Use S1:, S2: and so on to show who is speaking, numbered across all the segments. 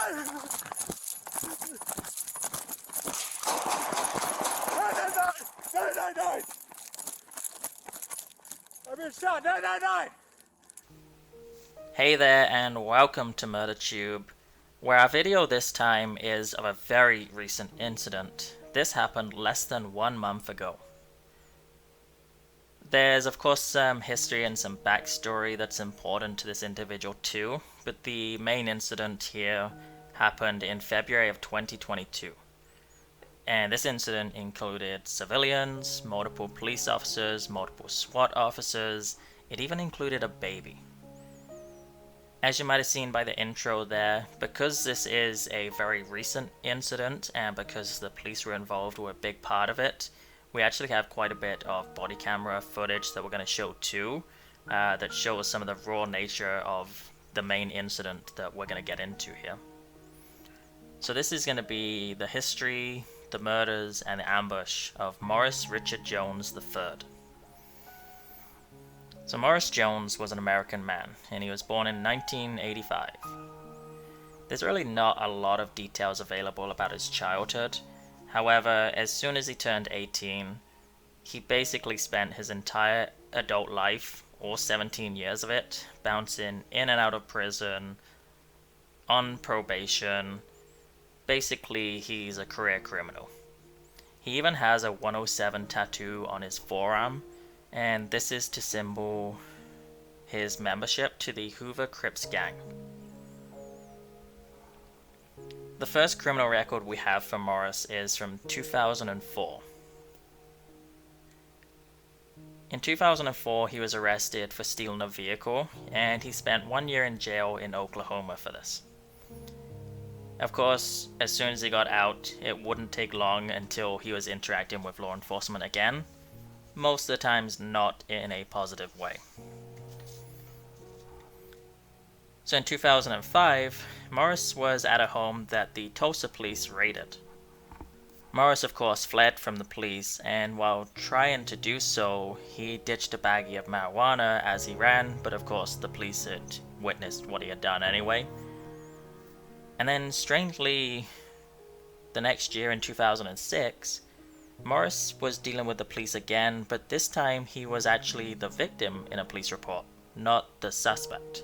S1: No! I've been shot! No!
S2: Hey there and welcome to MurderTube, where our video this time is of a very recent incident. This happened less than 1 month ago. There's of course some history and some backstory that's important to this individual too, but the main incident here happened in February of 2022. And this incident included civilians, multiple police officers, multiple SWAT officers. It even included a baby. As you might have seen by the intro there, because this is a very recent incident and because the police were involved were a big part of it, we actually have quite a bit of body camera footage that we're going to show too, that shows some of the raw nature of the main incident that we're going to get into here. So this is going to be the history, the murders, and the ambush of Morris Richard Jones III. So Morris Jones was an American man, and he was born in 1985. There's really not a lot of details available about his childhood. However, as soon as he turned 18, he basically spent his entire adult life, all 17 years of it, bouncing in and out of prison, on probation. Basically, he's a career criminal. He even has a 107 tattoo on his forearm, and this is to symbol his membership to the Hoover Crips gang. The first criminal record we have for Morris is from 2004. In 2004, he was arrested for stealing a vehicle, and he spent 1 year in jail in Oklahoma for this. Of course, as soon as he got out, it wouldn't take long until he was interacting with law enforcement again, most of the times not in a positive way. So in 2005, Morris was at a home that the Tulsa police raided. Morris of course fled from the police, and while trying to do so, he ditched a baggie of marijuana as he ran, but of course the police had witnessed what he had done anyway. And then strangely, the next year in 2006, Morris was dealing with the police again, but this time he was actually the victim in a police report, not the suspect.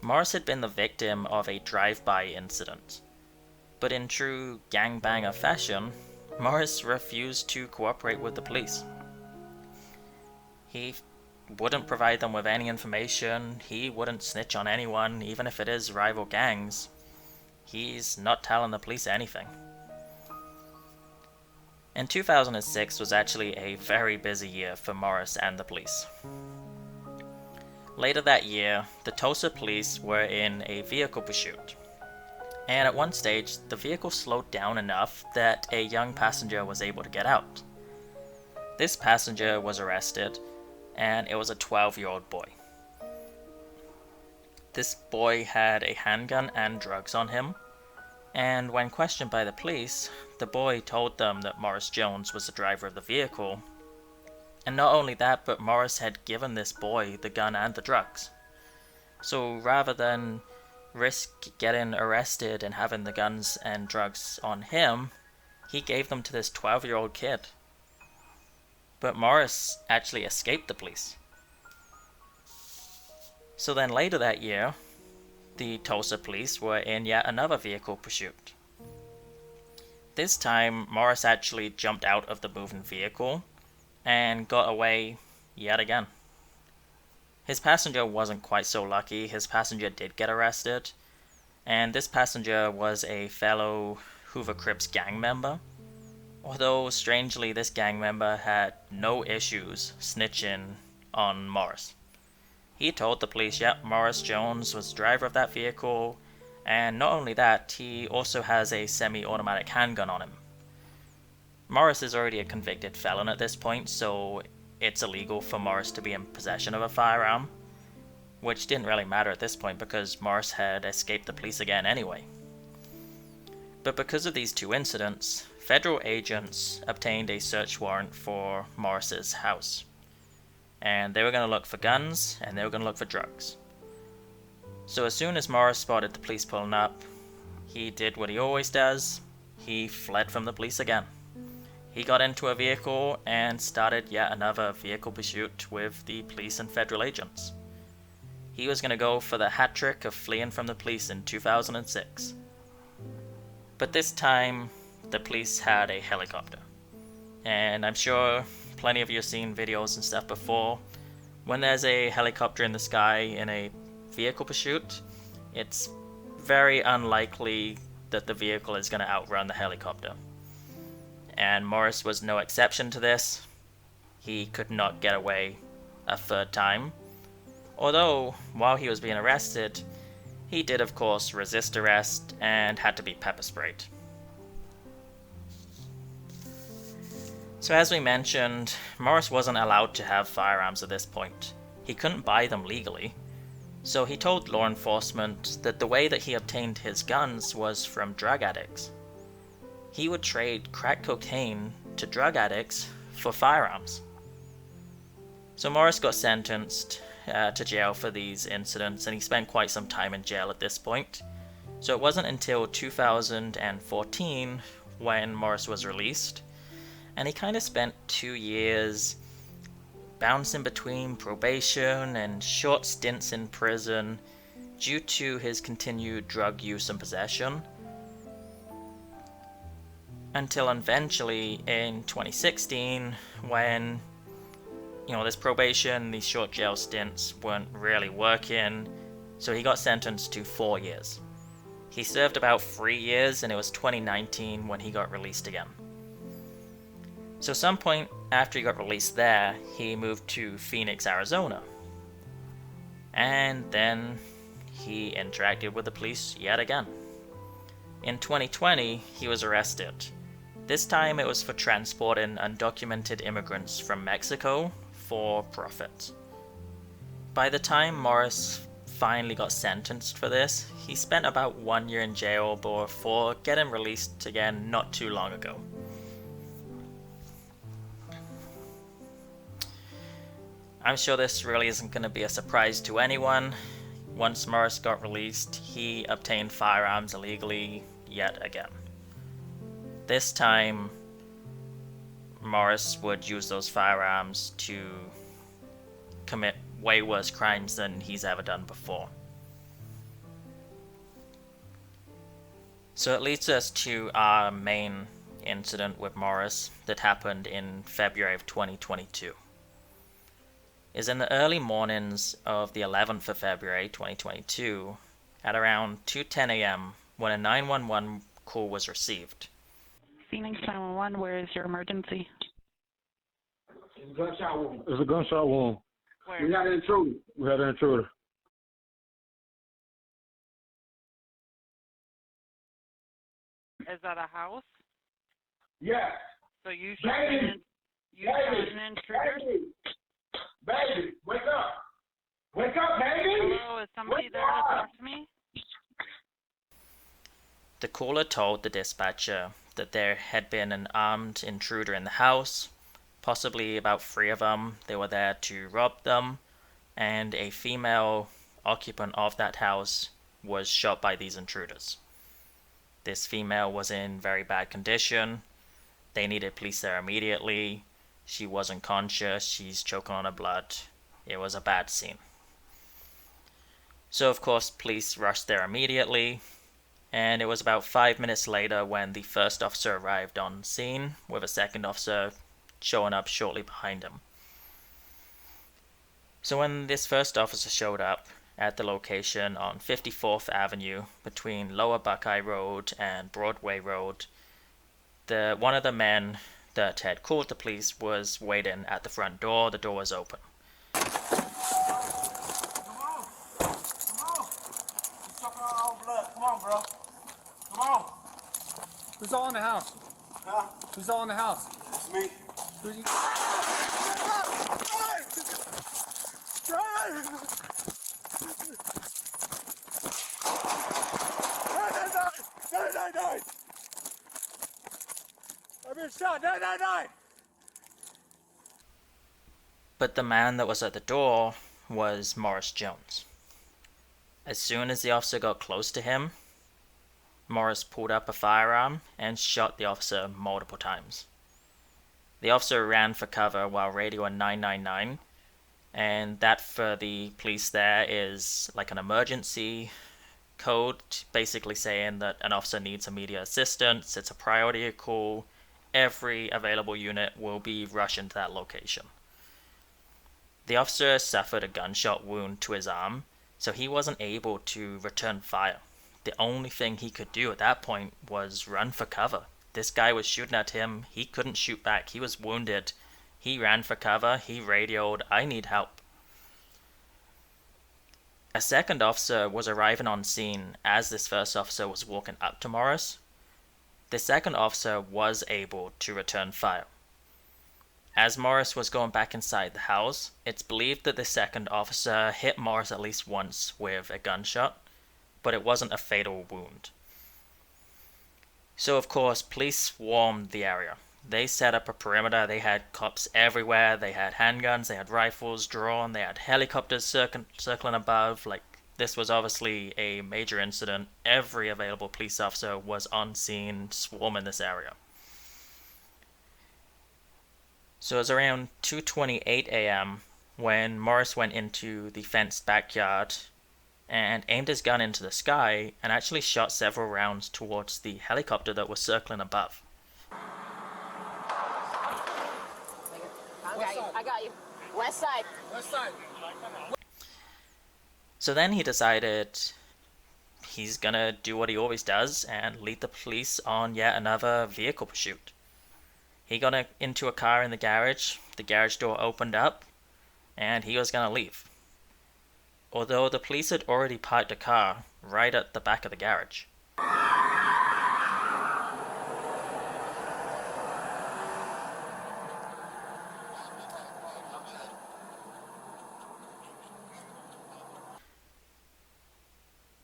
S2: Morris had been the victim of a drive-by incident, but in true gangbanger fashion, Morris refused to cooperate with the police. He wouldn't provide them with any information, he wouldn't snitch on anyone, even if it is rival gangs. He's not telling the police anything. And 2006 was actually a very busy year for Morris and the police. Later that year, the Tulsa police were in a vehicle pursuit. And at one stage, the vehicle slowed down enough that a young passenger was able to get out. This passenger was arrested, and it was a 12-year-old boy. This boy had a handgun and drugs on him, and when questioned by the police, the boy told them that Morris Jones was the driver of the vehicle. And not only that, but Morris had given this boy the gun and the drugs. So rather than risk getting arrested and having the guns and drugs on him, he gave them to this 12-year-old kid. But Morris actually escaped the police. So then later that year, the Tulsa police were in yet another vehicle pursuit. This time, Morris actually jumped out of the moving vehicle and got away yet again. His passenger wasn't quite so lucky. His passenger did get arrested, and this passenger was a fellow Hoover Crips gang member. Although, strangely, this gang member had no issues snitching on Morris. He told the police, yep, Morris Jones was the driver of that vehicle, and not only that, he also has a semi-automatic handgun on him. Morris is already a convicted felon at this point, so it's illegal for Morris to be in possession of a firearm, which didn't really matter at this point because Morris had escaped the police again anyway. But because of these two incidents, federal agents obtained a search warrant for Morris's house. And they were going to look for guns, and they were going to look for drugs. So as soon as Morris spotted the police pulling up, he did what he always does. He fled from the police again. He got into a vehicle and started yet another vehicle pursuit with the police and federal agents. He was going to go for the hat trick of fleeing from the police in 2006. But this time, the police had a helicopter. And I'm sure plenty of you have seen videos and stuff before. When there's a helicopter in the sky in a vehicle pursuit, it's very unlikely that the vehicle is going to outrun the helicopter. And Morris was no exception to this. He could not get away a third time. Although, while he was being arrested, he did of course resist arrest and had to be pepper sprayed. So as we mentioned, Morris wasn't allowed to have firearms at this point. He couldn't buy them legally. So he told law enforcement that the way that he obtained his guns was from drug addicts. He would trade crack cocaine to drug addicts for firearms. So Morris got sentenced to jail for these incidents, and he spent quite some time in jail at this point. So it wasn't until 2014 when Morris was released, and he kind of spent 2 years bouncing between probation and short stints in prison due to his continued drug use and possession. Until eventually in 2016, when this probation, these short jail stints weren't really working, so he got sentenced to 4 years. He served about 3 years, and it was 2019 when he got released again. So some point after he got released there, he moved to Phoenix, Arizona. And then he interacted with the police yet again. In 2020, he was arrested. This time it was for transporting undocumented immigrants from Mexico for profit. By the time Morris finally got sentenced for this, he spent about 1 year in jail before getting released again not too long ago. I'm sure this really isn't going to be a surprise to anyone. Once Morris got released, he obtained firearms illegally yet again. This time, Morris would use those firearms to commit way worse crimes than he's ever done before. So it leads us to our main incident with Morris that happened in February of 2022. Is in the early mornings of the 11th of February 2022 at around 2:10 a.m. when a 911 call was received.
S3: Phoenix 911, where is your emergency?
S1: It's a gunshot wound.
S4: It's a gunshot wound.
S3: Where?
S1: We got an intruder.
S4: We had an intruder.
S3: Is that a house?
S1: Yes.
S3: So you shot an intruder?
S1: Baby, wake up. Wake up, baby.
S3: Hello, is somebody there to talk to me?
S2: The caller told the dispatcher that there had been an armed intruder in the house, possibly about 3 of them. They were there to rob them, and a female occupant of that house was shot by these intruders. This female was in very bad condition. They needed police there immediately. She wasn't conscious. She's choking on her blood. It was a bad scene. So of course police rushed there immediately, and it was about 5 minutes later when the first officer arrived on scene, with a second officer showing up shortly behind him. So when this first officer showed up at the location on 54th Avenue between Lower Buckeye Road and Broadway Road, one of the men that had called the police was waiting at the front door. The door was open.
S1: Come on. You're sucking on our own blood. Come on, bro. Come on.
S5: Who's all in the house?
S1: Huh?
S5: Who's all in the house?
S1: It's me.
S5: Who's you?
S1: No. I've been shot. No.
S2: But the man that was at the door was Morris Jones. As soon as the officer got close to him, Morris pulled up a firearm and shot the officer multiple times. The officer ran for cover while radioing 999, and that for the police there is like an emergency code, basically saying that an officer needs immediate assistance, it's a priority call, every available unit will be rushing to that location. The officer suffered a gunshot wound to his arm, so he wasn't able to return fire. The only thing he could do at that point was run for cover. This guy was shooting at him, he couldn't shoot back, he was wounded. He ran for cover, he radioed, "I need help." A second officer was arriving on scene as this first officer was walking up to Morris. The second officer was able to return fire. As Morris was going back inside the house, it's believed that the second officer hit Morris at least once with a gunshot, but it wasn't a fatal wound. So of course, police swarmed the area. They set up a perimeter, they had cops everywhere, they had handguns, they had rifles drawn, they had helicopters circling above. Like, this was obviously a major incident. Every available police officer was on scene, swarming this area. So it was around 2:28 a.m. when Morris went into the fenced backyard and aimed his gun into the sky and actually shot several rounds towards the helicopter that was circling above.
S4: I got you. West side.
S5: West side.
S2: So then he decided he's gonna do what he always does and lead the police on yet another vehicle pursuit. He got into a car in the garage door opened up, and he was gonna leave. Although the police had already parked a car right at the back of the garage.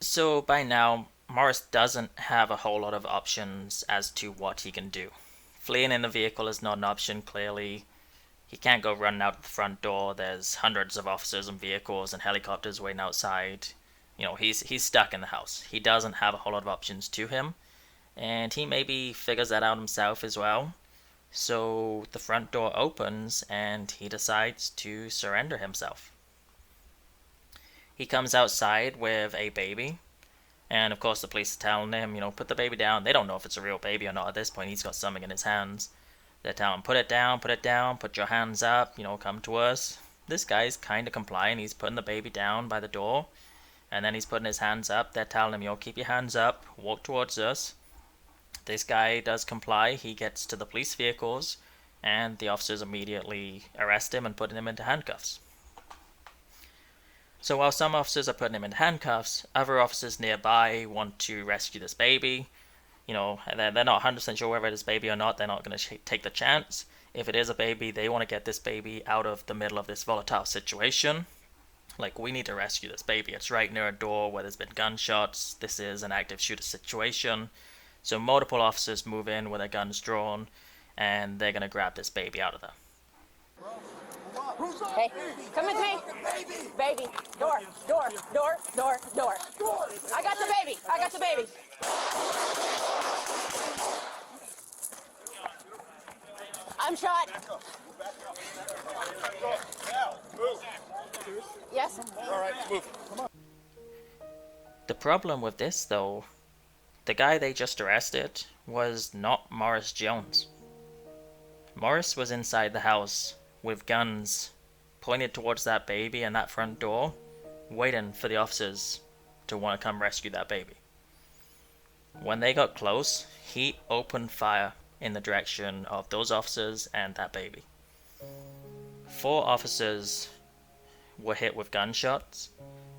S2: So by now, Morris doesn't have a whole lot of options as to what he can do. Fleeing in the vehicle is not an option, clearly. He can't go running out the front door. There's hundreds of officers and vehicles and helicopters waiting outside. You know, he's stuck in the house. He doesn't have a whole lot of options to him. And he maybe figures that out himself as well. So the front door opens and he decides to surrender himself. He comes outside with a baby. And of course the police are telling him, you know, put the baby down. They don't know if it's a real baby or not at this point. He's got something in his hands. They're telling him, put it down, put your hands up, you know, come to us. This guy's kind of complying. He's putting the baby down by the door. And then he's putting his hands up. They're telling him, you know, keep your hands up, walk towards us. This guy does comply. He gets to the police vehicles. And the officers immediately arrest him and put him into handcuffs. So while some officers are putting him in handcuffs, other officers nearby want to rescue this baby. You know, they're not 100% sure whether it's a baby or not. They're not going to take the chance. If it is a baby, they want to get this baby out of the middle of this volatile situation. Like, we need to rescue this baby. It's right near a door where there's been gunshots. This is an active shooter situation. So multiple officers move in with their guns drawn, and they're going to grab this baby out of there.
S4: Hey, come with me. Baby. Door. I got the baby. I'm shot. Yes?
S5: All right, move.
S2: The problem with this, though, the guy they just arrested was not Morris Jones. Morris was inside the house with guns pointed towards that baby and that front door, waiting for the officers to want to come rescue that baby. When they got close, he opened fire in the direction of those officers and that baby. 4 officers were hit with gunshots,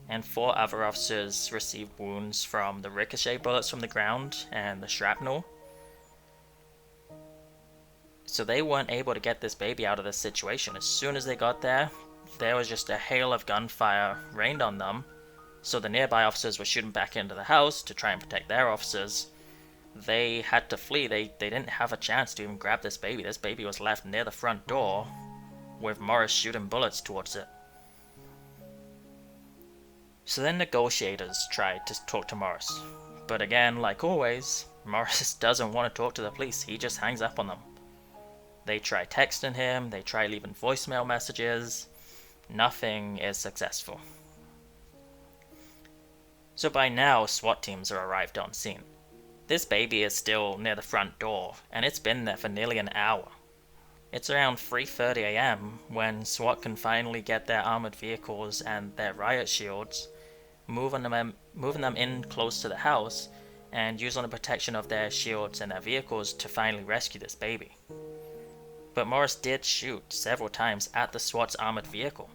S2: and 4 other officers received wounds from the ricochet bullets from the ground and the shrapnel. So they weren't able to get this baby out of this situation. As soon as they got there was just a hail of gunfire rained on them. So the nearby officers were shooting back into the house to try and protect their officers. They had to flee. They didn't have a chance to even grab this baby. This baby was left near the front door with Morris shooting bullets towards it. So then negotiators tried to talk to Morris. But again, like always, Morris doesn't want to talk to the police. He just hangs up on them. They try texting him, they try leaving voicemail messages. Nothing is successful. So by now, SWAT teams are arrived on scene. This baby is still near the front door, and it's been there for nearly an hour. It's around 3:30 a.m. when SWAT can finally get their armored vehicles and their riot shields, moving them in close to the house, and using the protection of their shields and their vehicles to finally rescue this baby. But Morris did shoot several times at the SWAT's armored vehicle.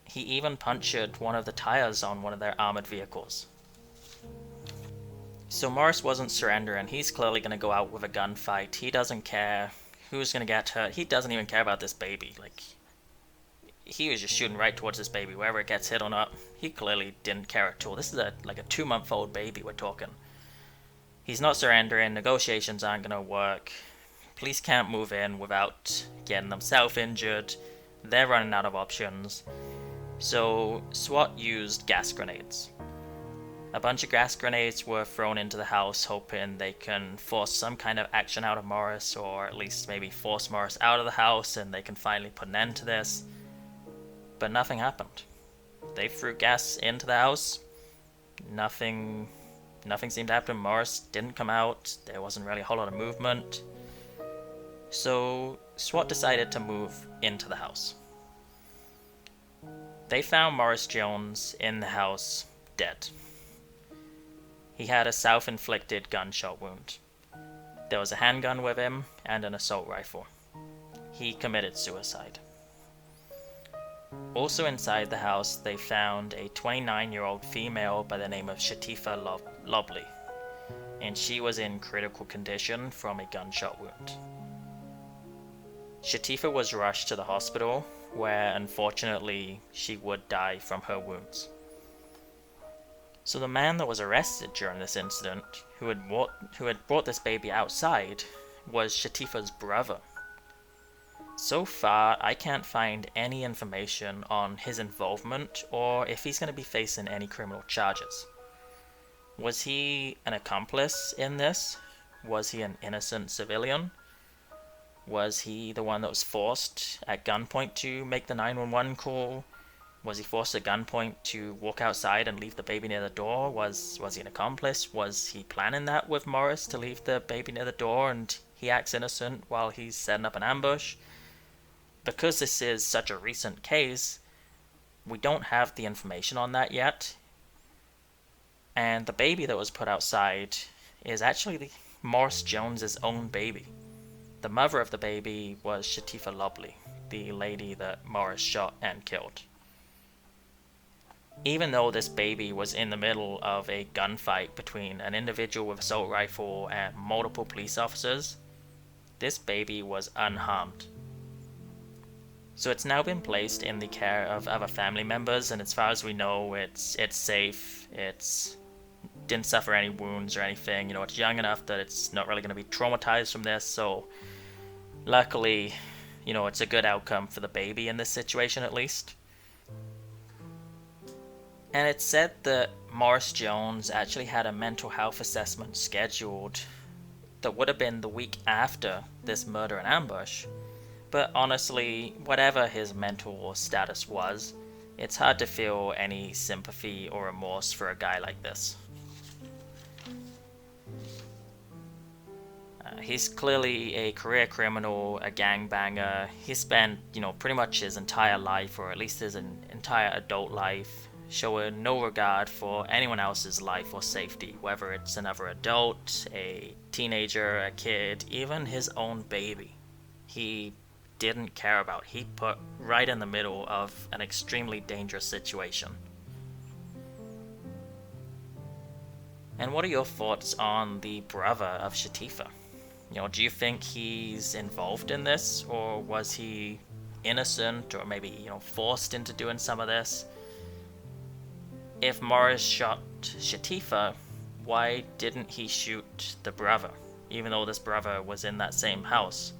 S2: He even punctured one of the tires on one of their armored vehicles. So Morris wasn't surrendering. He's clearly going to go out with a gunfight. He doesn't care who's going to get hurt. He doesn't even care about this baby. Like, he was just shooting right towards this baby, wherever it gets hit or not. He clearly didn't care at all. This is like a 2-month-old baby we're talking. He's not surrendering. Negotiations aren't going to work. Police can't move in without getting themselves injured. They're running out of options. So SWAT used gas grenades. A bunch of gas grenades were thrown into the house, hoping they can force some kind of action out of Morris, or at least maybe force Morris out of the house and they can finally put an end to this. But nothing happened. They threw gas into the house. Nothing seemed to happen. Morris didn't come out. There wasn't really a whole lot of movement. So SWAT decided to move into the house. They found Morris Jones in the house, dead. He had a self-inflicted gunshot wound. There was a handgun with him and an assault rifle. He committed suicide. Also inside the house, they found a 29-year-old female by the name of Shatifa Lobley, and she was in critical condition from a gunshot wound. Shatifa was rushed to the hospital, where unfortunately she would die from her wounds. So the man that was arrested during this incident, who had brought this baby outside, was Shatifa's brother. So far, I can't find any information on his involvement or if he's going to be facing any criminal charges. Was he an accomplice in this? Was he an innocent civilian? Was he the one that was forced at gunpoint to make the 911 call? Was he forced at gunpoint to walk outside and leave the baby near the door? Was he an accomplice? Was he planning that with Morris to leave the baby near the door and he acts innocent while he's setting up an ambush? Because this is such a recent case, we don't have the information on that yet. And the baby that was put outside is actually Morris Jones's own baby. The mother of the baby was Shatifa Lobley, the lady that Morris shot and killed. Even though this baby was in the middle of a gunfight between an individual with an assault rifle and multiple police officers, this baby was unharmed. So it's now been placed in the care of other family members, and as far as we know, it's safe. It's didn't suffer any wounds or anything. You know, it's young enough that it's not really going to be traumatized from this. So luckily, you know, it's a good outcome for the baby in this situation at least. And it's said that Morris Jones actually had a mental health assessment scheduled that would have been the week after this murder and ambush. But honestly, whatever his mental status was, it's hard to feel any sympathy or remorse for a guy like this. He's clearly a career criminal, a gangbanger. He spent, you know, pretty much his entire life, or at least his entire adult life, showing no regard for anyone else's life or safety, whether it's another adult, a teenager, a kid, even his own baby. He didn't care about. He put right in the middle of an extremely dangerous situation. And what are your thoughts on the brother of Shatifa? You know, do you think he's involved in this, or was he innocent, or maybe, you know, forced into doing some of this? If Morris shot Shatifa, why didn't he shoot the brother, even though this brother was in that same house,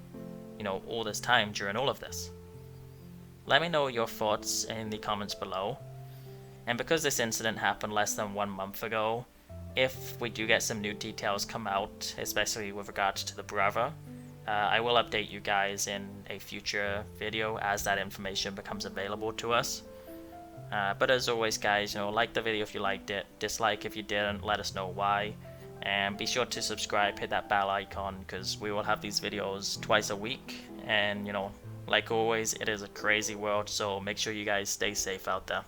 S2: you know, all this time during all of this? Let me know your thoughts in the comments below. And because this incident happened less than 1 month ago, if we do get some new details come out, especially with regards to the brother, I will update you guys in a future video as that information becomes available to us. But as always guys, like the video if you liked it, dislike if you didn't, let us know why, and be sure to subscribe, hit that bell icon, because we will have these videos twice a week, and like always, it is a crazy world, so make sure you guys stay safe out there.